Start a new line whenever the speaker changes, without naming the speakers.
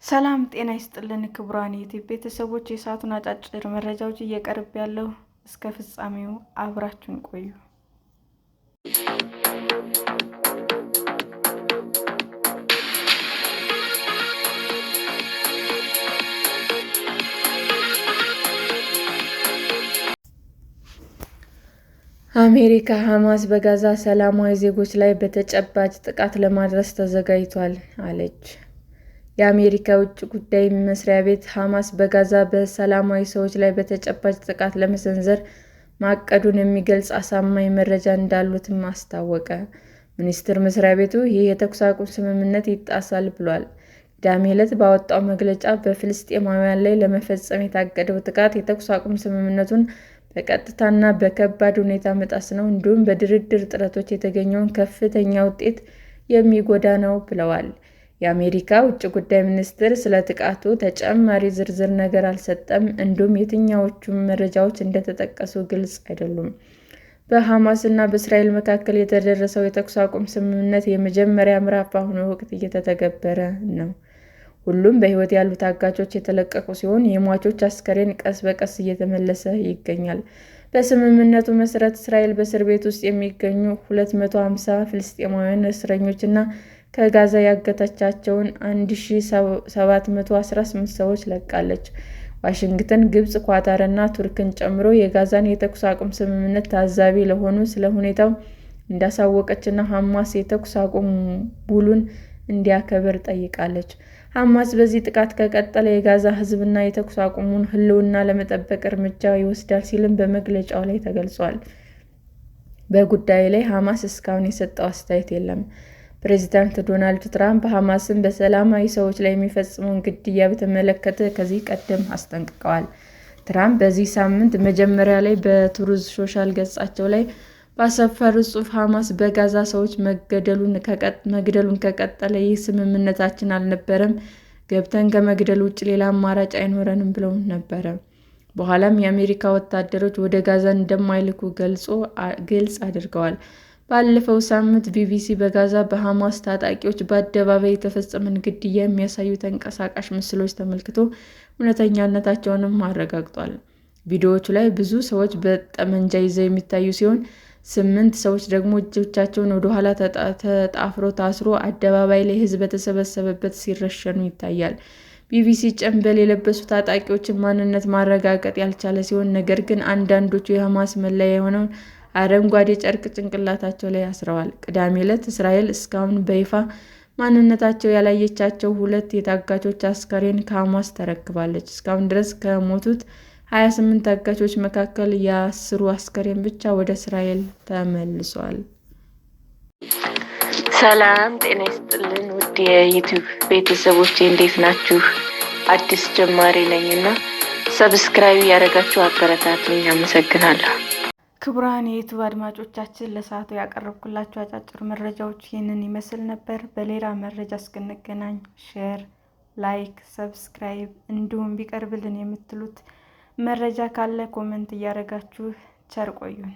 ሰላም ጤና ይስጥልን ክቡራን የዩቲዩብ ቤተሰቦች፣ የሰዓቱን አጫጭር መረጃዎች እየቀርብ ያለው እስከ ፍጻሜው አብራችሁን ቆዩ። አሜሪካ ሐማስ በጋዛ ሰላማዊ ዜጎች ላይ በተጨባጭ ጥቃት ለማድረስ ተዘጋጅቷል አለች። የአሜሪካ የውጭ ጉዳይ መስሪያ ቤት ሐማስ በጋዛ በሰላማዊ ሰዎች ላይ በተጨባጭ ጥቃት ለመሰንዘር ማቀዱን የሚገልጽ አሳማኝ መረጃ እንዳሉትም አስታወቀ። ሚኒስቴር መስሪያ ቤቱ ይህ የተኩስ አቁም ስምምነት ይጣሳል ብሏል። ቅዳሜ ዕለት ባወጣው መግለጫ በፍልስጤማውያን ላይ ለመፈጸም የታቀደው ጥቃት የተኩስ አቁም ስምምነቱን በቀጥታና በከባድ ሁኔታ መጣስ ነው፣ እንዲሁም በድርድር ጥረቶች የተገኘውን ከፍተኛ ውጤት የሚጎዳ ነው ብለዋል። የአሜሪካ ውጭ ጉዳይ ሚኒስቴር ስለ ጥቃቱ ተጨማሪ ዝርዝር ነገር አልሰጠም፣ እንዲሁም የትኞቹ መረጃዎች እንደተጠቀሱ ግልጽ አይደሉም። በሐማስ እና በእስራኤል መካከል የተደረሰው የተኩስ አቁም ስምምነት የመጀመሪያ ምዕራፍ በአሁኑ ወቅት እየተተገበረ ነው። ሁሉም በሕይወት ያሉ ታጋቾች የተለቀቁ ሲሆን የሟቾች አስከሬን ቀስ በቀስ እየተመለሰ ይገኛል። በስምምነቱ መሠረት እስራኤል በእስር ቤት ውስጥ የሚገኙ 250 ፍልስጤማውያን እስረኞችና ከጋዛ ያገተቻቸውን 1718 ሰዎች ለቃለች። ዋሽንግተን ግብጽ፣ ኳታር እና ቱርክን ጨምሮ የጋዛን የተኩስ አቁም ስምምነት ታዛቢ ለሆኑ ስለ ሁኔታው እንዳሳወቀችና ሐማስ የተኩስ አቁም ውሉን እንዲያከብር ጠይቃለች። ሐማስ በዚህ ጥቃት ከቀጠለ የጋዛ ሕዝብና የተኩስ አቁሙን ሕልውና ለመጠበቅ እርምጃ ይወስዳል ሲልም በመግለጫው ላይ ተገልጿል። በጉዳዩ ላይ ሐማስ እስካሁን የሰጠው አስተያየት የለም። ፕሬዚዳንት ዶናልድ ትራምፕ ሐማስን በሰላማዊ ሰዎች ላይ የሚፈጽመውን ግድያ በተመለከተ ከዚህ ቀደም አስጠንቅቀዋል። ትራምፕ በዚህ ሳምንት መጀመሪያ ላይ በትሩዝ ሶሻል ገጻቸው ላይ ባሰፈሩት ጽሑፍ ሐማስ በጋዛ ሰዎች መግደሉን ከቀጠለ ይህ ስምምነታችን አልነበረም፣ ገብተን ከመግደል ውጭ ሌላ አማራጭ አይኖረንም ብለው ነበረ። በኋላም የአሜሪካ ወታደሮች ወደ ጋዛ እንደማይልኩ ግልጽ አድርገዋል። ባለፈው ሳምንት ቢቢሲ በጋዛ በሐማስ ታጣቂዎች በአደባባይ የተፈጸመን ግድያ የሚያሳዩ ተንቀሳቃሽ ምስሎች ተመልክቶ እውነተኛነታቸውንም አረጋግጧል። ቪዲዮዎቹ ላይ ብዙ ሰዎች በጠመንጃ ይዘው የሚታዩ ሲሆን 8 ሰዎች ደግሞ እጆቻቸውን ወደ ኋላ ተጣፍሮ ታስሮ አደባባይ ላይ ሕዝብ በተሰበሰበበት ሲረሸኑ ይታያል። ቢቢሲ ጭንብል የለበሱ ታጣቂዎችን ማንነት ማረጋገጥ ያልቻለ ሲሆን፣ ነገር ግን አንዳንዶቹ የሐማስ መለያ የሆነውን አረንጓዴ ጨርቅ ጭንቅላታቸው ላይ አስረዋል። ቅዳሜ ዕለት እስራኤል እስካሁን በይፋ ማንነታቸው ያላየቻቸው 2 የታጋቾች አስከሬን ከሐማስ ተረክባለች። እስካሁን ድረስ ከሞቱት 28 ታጋቾች መካከል የ10ሩ አስከሬን ብቻ ወደ እስራኤል ተመልሷል። ሰላም ጤና ይስጥልን ውድ የዩቲዩብ ቤተሰቦቼ እንዴት ናችሁ? አዲስ ጀማሪ ነኝና ሰብስክራይብ ያደረጋችሁ አበረታቱኝ። አመሰግናለሁ። ክቡራን የዩቲዩብ አድማጮቻችን ለሰዓቱ ያቀረብኩላችሁ አጫጭር መረጃዎች ይህንን ይመስል ነበር። በሌላ መረጃ እስክንገናኝ ሼር፣ ላይክ፣ ሰብስክራይብ እንዲሁም ቢቀርብልን የምትሉት መረጃ ካለ ኮሜንት እያደረጋችሁ ቸር ቆዩን።